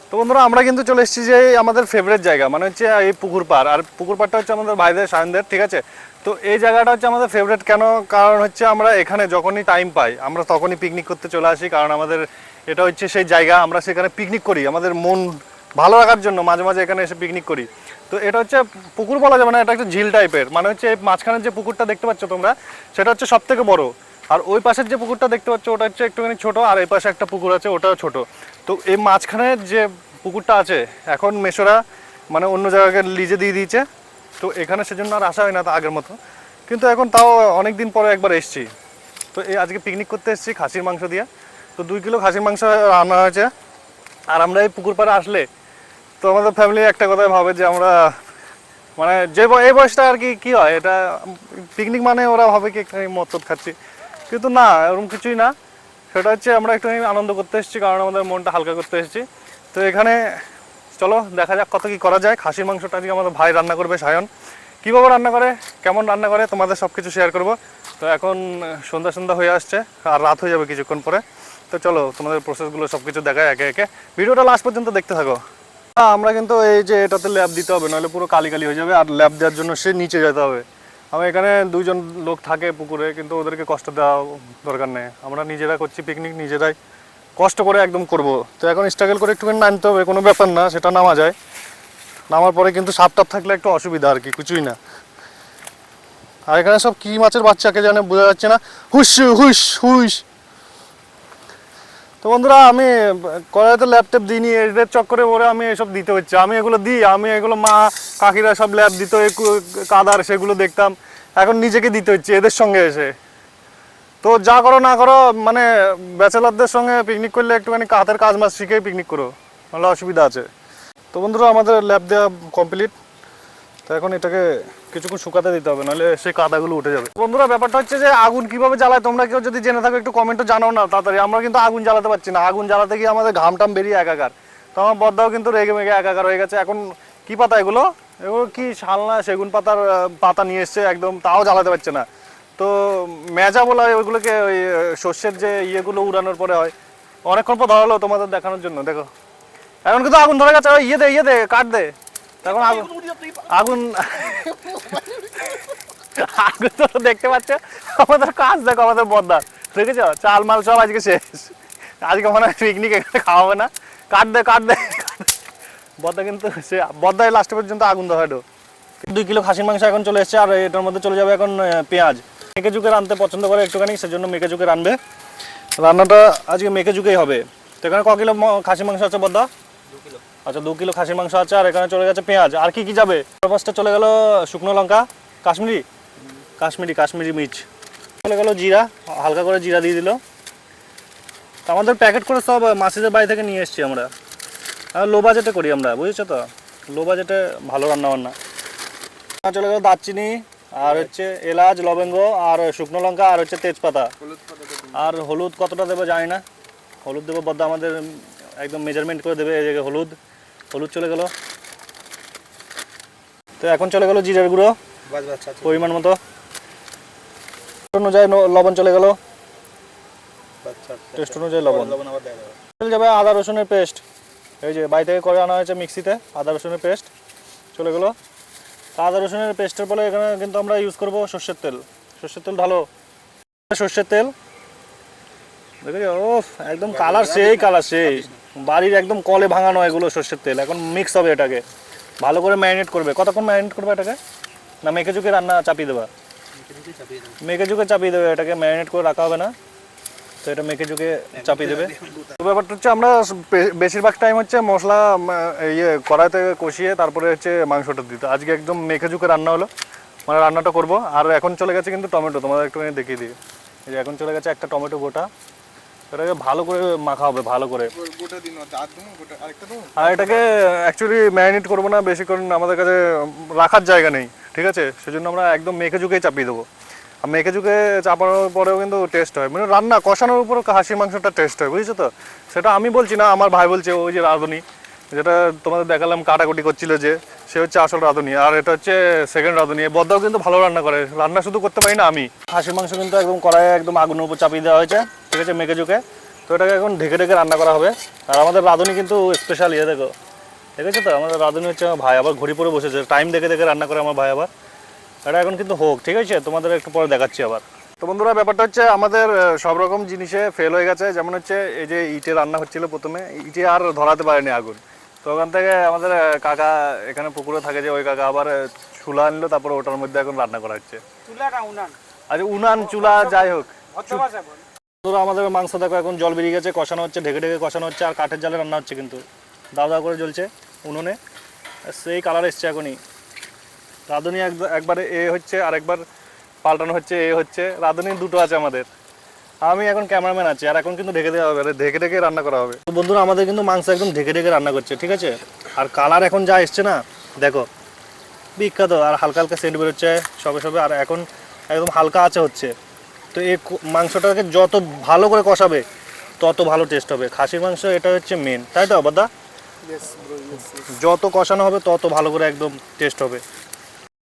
তো বন্ধুরা আমরা কিন্তু চলে এসেছি যে আমাদের ফেভারিট জায়গা মানে হচ্ছে এই পুকুর পাড়। আর পুকুর পাড়টা হচ্ছে আমাদের ভাইদের সায়নদের, ঠিক আছে। তো এই জায়গাটা হচ্ছে আমাদের ফেভারিট কেন, কারণ হচ্ছে আমরা এখানে যখনই টাইম পাই আমরা তখনই পিকনিক করতে চলে আসি। কারণ আমাদের এটা হচ্ছে সেই জায়গা, আমরা সেখানে পিকনিক করি আমাদের মন ভালো রাখার জন্য, মাঝে মাঝে এখানে এসে পিকনিক করি। তো এটা হচ্ছে পুকুর বলা যাবে না, এটা একটা ঝিল টাইপের, মানে হচ্ছে এই মাঝখানের যে পুকুরটা দেখতে পাচ্ছ তোমরা সেটা হচ্ছে সব থেকে বড়। আর ওই পাশের যে পুকুরটা দেখতে পাচ্ছ ওটা হচ্ছে একটুখানি ছোট, আর এই পাশে একটা পুকুর আছে ওটাও ছোট। তো এই মাঝখানের যে পুকুরটা আছে এখন মেশোরা মানে অন্য জায়গাকে লিজে দিয়ে দিয়েছে, তো এখানে সেজন্য আর আসা হয় না তা আগের মতো। কিন্তু এখন তাও অনেক দিন পরে একবার এসেছি। তো এই আজকে পিকনিক করতে এসেছি খাসির মাংস দিয়ে। তো 2 কিলো খাসির মাংস রান্না হয়েছে। আর আমরা এই পুকুর পাড়ে আসলে তো আমাদের ফ্যামিলি একটা কথাই ভাবে যে আমরা মানে যে এই বয়সটা আর কি কী হয়, এটা পিকনিক মানে ওরা ভাবে কি একটা মদ খাচ্ছি, কিন্তু না, এরকম কিছুই না। সেটা হচ্ছে আমরা একটু আনন্দ করতে এসেছি, কারণ আমাদের মনটা হালকা করতে এসেছি। তো এখানে চলো দেখা যাক কত কি করা যায়। খাসির মাংসটা আজকে আমাদের ভাই রান্না করবে, সায়ন। কীভাবে রান্না করে, কেমন রান্না করে তোমাদের সব কিছু শেয়ার করবো। তো এখন সন্ধ্যা হয়ে আসছে আর রাত হয়ে যাবে কিছুক্ষণ পরে। তো চলো তোমাদের প্রসেসগুলো সব কিছু দেখায় একে একে, ভিডিওটা লাস্ট পর্যন্ত দেখতে থাকো। আমরা কিন্তু এই যে এটাতে ল্যাব দিতে হবে, নাহলে পুরো কালি কালি হয়ে যাবে। আর ল্যাব দেওয়ার জন্য সে নিচে যেতে হবে। আমি এখানে 2 জন লোক থাকে পুকুরে, কিন্তু ওদেরকে কষ্ট দেওয়া দরকার নেই, আমরা নিজেরা করছি পিকনিক, নিজেরাই কষ্ট করে একদম করব। তো এখন স্ট্রাগল করে একটুখানি নামতে হবে, কোনো ব্যাপার না, সেটা নামা যায়। নামার পরে কিন্তু সাপ টাপ থাকলে একটু অসুবিধা আর কি, কিছুই না। আর এখানে সব কী মাছের বাচ্চাকে জানে বোঝা যাচ্ছে না, হুস হুস হুস। তো বন্ধুরা আমি কড়াইতে ল্যাপটপ দিইনি, এদের চক্করে ওরে আমি এসব দিতে হচ্ছে। আমি এগুলো দিই, আমি এগুলো মা কাকিরা সব ল্যাব দিত কাদার, সেগুলো দেখতাম। এখন নিজেকে দিতে হচ্ছে এদের সঙ্গে এসে। তো যা করো না করো মানে ব্যাচেলারদের সঙ্গে পিকনিক করলে একটুখানি হাতের কাজ মাছ শিখেই পিকনিক করো, নাহলে অসুবিধা আছে। তো বন্ধুরা আমাদের ল্যাব দেওয়া কমপ্লিট। তো এখন এটাকে কিছুক্ষণ শুকাতে দিতে হবে, নাহলে সেই কাদাগুলো উঠে যাবে। বন্ধুরা ব্যাপারটা হচ্ছে যে আগুন কিভাবে জ্বালায় তোমরা কেউ যদি জেনে থাকো একটু কমেন্টে জানাও না তাড়াতাড়ি। আমরা কিন্তু আগুন জ্বালাতে পারছি না, আগুন জ্বালাতে গিয়ে আমাদের ঘামটাম বেরিয়ে একাকার। তো আমার বদ্দাও কিন্তু রেগে মেগে একাকার হয়ে গেছে। এখন কি পাতা এগুলো, এগুলো কি শালনা সেগুন পাতার পাতা নিয়ে এসছে একদম, তাও জ্বালাতে পারছে না। তো মেজা বলা হয় ওইগুলোকে, ওই শস্যের যে ইয়েগুলো উড়ানোর পরে হয়। অনেকক্ষণ পর ধরালো তোমাদের দেখানোর জন্য, দেখো এখন কিন্তু আগুন ধরে গেছে। ইয়ে দে কাট দে, তখন আগুন আগুন আগুন তো দেখতে পাচ্ছ। আমাদের কাজ দেখো, আমাদের বদ্দার দেখেছ, চাল মাল সব আজকে শেষ। আজকে মনে হয় পিকনিক এখানে খাওয়া হবে না। কাট দে বদ্দা কিন্তু সে বদ্দায় লাস্ট পর্যন্ত আগুন ধরালো। 2 কিলো খাসির মাংস এখন চলে এসছে, আর এটার মধ্যে চলে যাবে এখন পেঁয়াজ। মেখে ঝুঁকে রাঁধতে পছন্দ করে একটুখানি, সেজন্য মেখে ঝুঁকে রাঁধবে। রান্নাটা আজকে মেখে ঝুঁকেই হবে। তো এখানে ক কিলো খাসির মাংস আছে বদ্দা? 2 কিলো। আচ্ছা 2 কিলো খাসির মাংস আছে। আর এখানে চলে গেছে পেঁয়াজ। আর কি কি যাবে? ফার্স্টে চলে গেল শুকনো লঙ্কা, কাশ্মীরি মির্চ, চলে গেল জিরা, হালকা করে জিরা দিয়ে দিল। তো আমাদের প্যাকেট করে সব মাসিদের বাড়ি থেকে নিয়ে এসেছি আমরা। আর লো বাজেটে করি আমরা, বুঝেছো তো, লো বাজেটে ভালো রান্নাবান্না। চলে গেল দারচিনি, আর হচ্ছে এলাচ, লবঙ্গ, আর শুকনো লঙ্কা, আর হচ্ছে তেজপাতা। আর হলুদ কতটা দেবে জানি না, হলুদ দেবো বদ্দা আমাদের একদম মেজারমেন্ট করে দেবে। এই জায়গায় হলুদ চলে গেল। তো এখন চলে গেল জিরের গুঁড়ো পরিমাণ মতো, অনুযায়ী লবণ চলে গেল, টেস্ট অনুযায়ী লবণ চলে যাবে। আদা রসুনের পেস্ট, এই যে বাড়ি থেকে করে আনা হয়েছে মিক্সিতে, আদা রসুনের পেস্ট চলে গেলো। আদা রসুনের পেস্টের ফলে এখানে কিন্তু আমরা ইউজ করবো সর্ষের তেল ভালো সর্ষের তেল। দেখে ও একদম কালার সেই বাড়ির একদম কলে ভাঙানো এগুলো সর্ষের তেল। এখন মিক্স হবে, এটাকে ভালো করে ম্যারিনেট করবে। কতক্ষণ ম্যারিনেট করবে এটাকে? না মেখে ঝুঁকে রান্না চাপিয়ে দেবা? মেখে ঝুঁকে চাপিয়ে দেবে, এটাকে ম্যারিনেট করে রাখা হবে না। তো এটা মেখে ঝুঁকে চাপিয়ে দেবে। তো ব্যাপারটা হচ্ছে আমরা বেশিরভাগ টাইম হচ্ছে মশলা কড়াইতে কষিয়ে তারপরে হচ্ছে মাংসটা দিতে। আজকে একদম মেখে ঝুঁকে রান্না হলো, মানে রান্নাটা করবো। আর এখন চলে গেছে কিন্তু টমেটো, তোমাদের একটুখানি দেখিয়ে দিই। এই যে এখন চলে গেছে একটা টমেটো গোটা, এটাকে ভালো করে মাখা হবে ভালো করে। আর এটাকে অ্যাকচুয়ালি ম্যারিনেট করবো না বেশিক্ষণ, আমাদের কাছে রাখার জায়গা নেই, ঠিক আছে, সেজন্য আমরা একদম মেখে ঝুঁকেই চাপিয়ে দেবো। আর মেখে ঝুঁকে চাপানোর পরেও কিন্তু টেস্ট হয়, মানে রান্না কষানোর উপর খাসির মাংসটা টেস্ট হয়, বুঝেছো তো। সেটা আমি বলছি না, আমার ভাই বলছে। ওই যে রাঁধুনি যেটা তোমাদের দেখালাম কাটাকুটি করছিল, যে সে হচ্ছে আসল রাঁধুনি, আর এটা হচ্ছে সেকেন্ড রাঁধুনি। বদ্দাও কিন্তু ভালো রান্না করে, রান্না শুধু করতে পারি না আমি। খাসির মাংস কিন্তু একদম কড়াইয়ে একদম আগুনের উপর চাপিয়ে দেওয়া হয়েছে, ঠিক আছে, মেখে ঝুঁকে। তো এটাকে এখন ঢেকে ঢেকে রান্না করা হবে। আর আমাদের রাঁধুনি কিন্তু স্পেশাল দেখো, দেখেছো তো আমাদের রাঁধুনি হচ্ছে আমার ভাই, আবার ঘড়ি পরে বসেছে, টাইম দেখে দেখে রান্না করে আমার ভাই। আবার এটা এখন কিন্তু হোক, ঠিক আছে, তোমাদের একটু পরে দেখাচ্ছি আবার। তো বন্ধুরা ব্যাপারটা হচ্ছে আমাদের সব রকম জিনিসে ফেল হয়ে গেছে। যেমন হচ্ছে এই যে ইটে রান্না হচ্ছিল, প্রথমে ইটে আর ধরাতে পারেনি আগুন। তো ওখান থেকে আমাদের কাকা এখানে পুকুরে থাকে, যে ওই কাকা আবার চুলা আনলো, তারপরে ওটার মধ্যে এখন রান্না করা হচ্ছে। আচ্ছা, উনান চুলা যাই হোক। তোরা আমাদের মাংস দেখো এখন জল বেরিয়ে গেছে, কষানো হচ্ছে, ঢেকে ঢেকে কষানো হচ্ছে, আর কাঠের জালে রান্না হচ্ছে, কিন্তু দাও দাও করে জ্বলছে উনুনে, সেই কালার এসছে এখনই। রাঁধুনি একবার এ হচ্ছে, আর একবার পাল্টানো হচ্ছে, এ হচ্ছে। রাঁধুনি দুটো আছে আমাদের, আমি এখন ক্যামেরাম্যান আছি। আর এখন কিন্তু ঢেকে দেওয়া হবে, ঢেকে ঢেকে রান্না করা হবে। তো বন্ধুরা আমাদের কিন্তু মাংস একদম ঢেকে ঢেকে রান্না করছে, ঠিক আছে। আর কালার এখন যা এসছে না দেখো, বিখ্যাত। আর হালকা হালকা সেন্ট বেরোচ্ছে সবে সবে, আর এখন একদম হালকা আছে হচ্ছে। তো এই মাংসটাকে যত ভালো করে কষাবে তত ভালো টেস্ট হবে। খাসির মাংস এটা হচ্ছে মেন, তাই তো বাদা? যত কষানো হবে তত ভালো করে একদম টেস্ট হবে।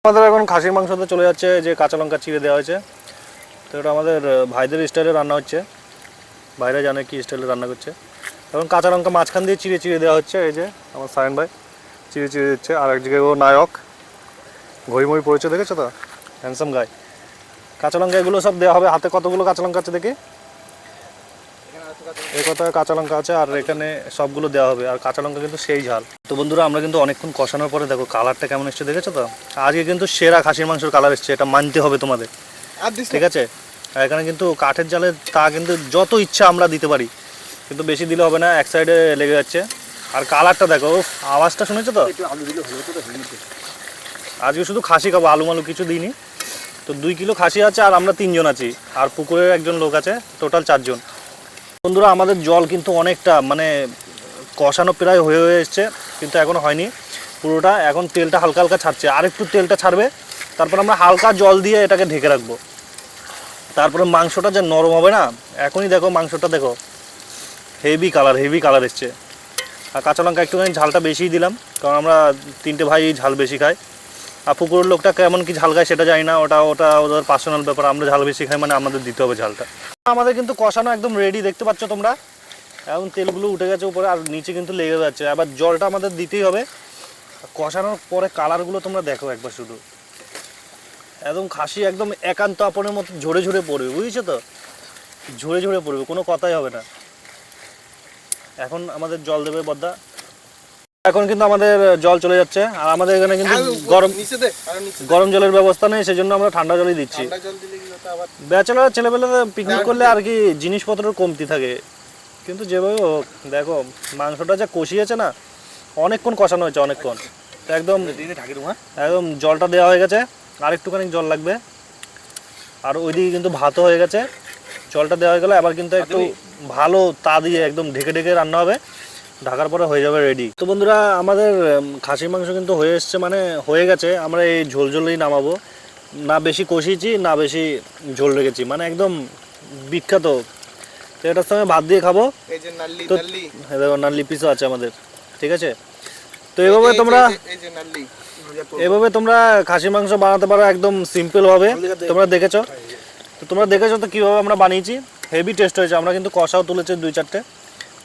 আমাদের এখন খাসির মাংসতে চলে যাচ্ছে, যে কাঁচা লঙ্কা চিড়ে দেওয়া হয়েছে। তো এটা আমাদের ভাইদের স্টাইলে রান্না হচ্ছে, ভাইরা জানে কি স্টাইলে রান্না করছে। এখন কাঁচা লঙ্কা মাঝখান দিয়ে চিড়ে চিড়ে দেওয়া হচ্ছে, এই যে আমার সায়ন ভাই চিড়ে চিড়ে দিচ্ছে। আর এক জায়গায় ও নায়ক ঘড়ি মড়ি পড়েছে, দেখেছো তো, হ্যান্ডসাম গাই। কাঁচা লঙ্কা এগুলো সব দেওয়া হবে। হাতে কতগুলো কাঁচা লঙ্কা আছে দেখি, এই কথা কাঁচা লঙ্কা আছে, আর এখানে সবগুলো দেওয়া হবে। আর কাঁচা লঙ্কা কিন্তু সেই ঝাল। তো বন্ধুরা আমরা কিন্তু অনেকক্ষণ কষানোর পরে দেখো কালারটা কেমন এসছে, দেখেছো তো। আজকে কিন্তু সেরা খাসির মাংসের কালার এসছে, এটা মানতে হবে তোমাদের, ঠিক আছে। আর এখানে কিন্তু কাঠের জালে তা কিন্তু যত ইচ্ছা আমরা দিতে পারি, কিন্তু বেশি দিলে হবে না, এক সাইডে লেগে যাচ্ছে। আর কালারটা দেখো, আওয়াজটা শুনেছো তো। আজকে শুধু খাসি খাবো, আলু মালু কিছু দিইনি। তো 2 কিলো খাসি আছে, আর আমরা 3 জন আছি, আর পুকুরের একজন লোক আছে, টোটাল 4 জন। বন্ধুরা আমাদের জল কিন্তু অনেকটা মানে কষানো প্রায় হয়ে এসছে, কিন্তু এখনো হয়নি পুরোটা। এখন তেলটা হালকা হালকা ছাড়ছে, আর একটু তেলটা ছাড়বে, তারপর আমরা হালকা জল দিয়ে এটাকে ঢেকে রাখবো। তারপরে মাংসটা যে নরম হবে না, এখনই দেখো মাংসটা দেখো, হেভি কালার এসছে। আর কাঁচা লঙ্কা একটুখানি ঝালটা বেশিই দিলাম, কারণ আমরা 3টে ভাই ঝাল বেশি খাই। আর পুকুরের লোকটা কেমন কি ঝাল খায় সেটা জানি না, ওটা ওদের পার্সোনাল ব্যাপার। আমরা ঝাল বেশি খাই মানে আমাদের দিতে হবে ঝালটা। আমাদের কিন্তু কষানো একদম রেডি, দেখতে পাচ্ছ তোমরা। এখন তেলগুলো উঠে গেছে উপরে, আর নিচে কিন্তু লেগে যাচ্ছে। আবার জলটা আমাদের দিতেই হবে। কষানোর পরে কালারগুলো তোমরা দেখো একবার শুধু, একদম খাসি একদম একান্ত আপনের মতো ঝরে ঝরে পড়বে, বুঝেছো তো, ঝরে ঝরে পড়বে, কোনো কথাই হবে না। এখন আমাদের জল দেবে বদ্দা। এখন কিন্তু আমাদের জল চলে যাচ্ছে, আর আমাদের এখানে কিন্তু গরম জলের ব্যবস্থা নেই, সেজন্য আমরা ঠান্ডা জলই দিচ্ছি। ব্যাচেলার ছেলেবেলা পিকনিক করলে আর কি জিনিসপত্রের কমতি থাকে, কিন্তু যেভাবে হোক দেখো মাংসটা যা কষিয়েছে না, অনেকক্ষণ কষানো হয়েছে, অনেকক্ষণ। তো একদম একদম জলটা দেওয়া হয়ে গেছে, আর একটুখানি জল লাগবে। আর ওইদিকে কিন্তু ভাতও হয়ে গেছে, জলটা দেওয়া হয়ে গেলে আবার কিন্তু একটু ভালো তা দিয়ে একদম ঢেকে ঢেকে রান্না হবে, ঢাকার পরে হয়ে যাবে রেডি। তো বন্ধুরা আমাদের খাসির মাংস কিন্তু হয়ে এসছে, মানে হয়ে গেছে। আমরা এই ঝোল ঝোলেই নামাবো, না বেশি কষিয়েছি না বেশি ঝোল রেখেছি, মানে একদম বিখ্যাত। তো এটার সঙ্গে ভাত দিয়ে খাবো। তো দেখো নাল্লি পিসও আছে আমাদের, ঠিক আছে। তো এভাবে তোমরা খাসির মাংস বানাতে পারো, একদম সিম্পল ভাবে। তোমরা দেখেছো তো কীভাবে আমরা বানিয়েছি, হেভি টেস্ট হয়েছে। আমরা কিন্তু কষাও তুলেছি 2-4টে,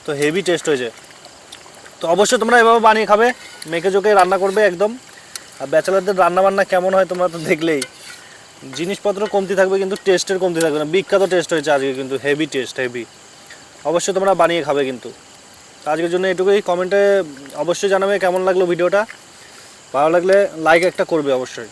তো হেভি টেস্ট হয়েছে। তো অবশ্যই তোমরা এভাবে বানিয়ে খাবে, মেখে জোকে রান্না করবে একদম। আর ব্যাচেলারদের রান্নাবান্না কেমন হয় তোমরা তো দেখলেই, জিনিসপত্র কমতি থাকবে কিন্তু টেস্টের কমতি থাকবে না। বিখ্যাত টেস্ট হয়েছে আজকে, কিন্তু হেভি টেস্ট, হেভি। অবশ্যই তোমরা বানিয়ে খাবে কিন্তু। আজকের জন্য এটুকুই। কমেন্টে অবশ্যই জানাবে কেমন লাগলো ভিডিওটা, ভালো লাগলে লাইক একটা করবে অবশ্যই।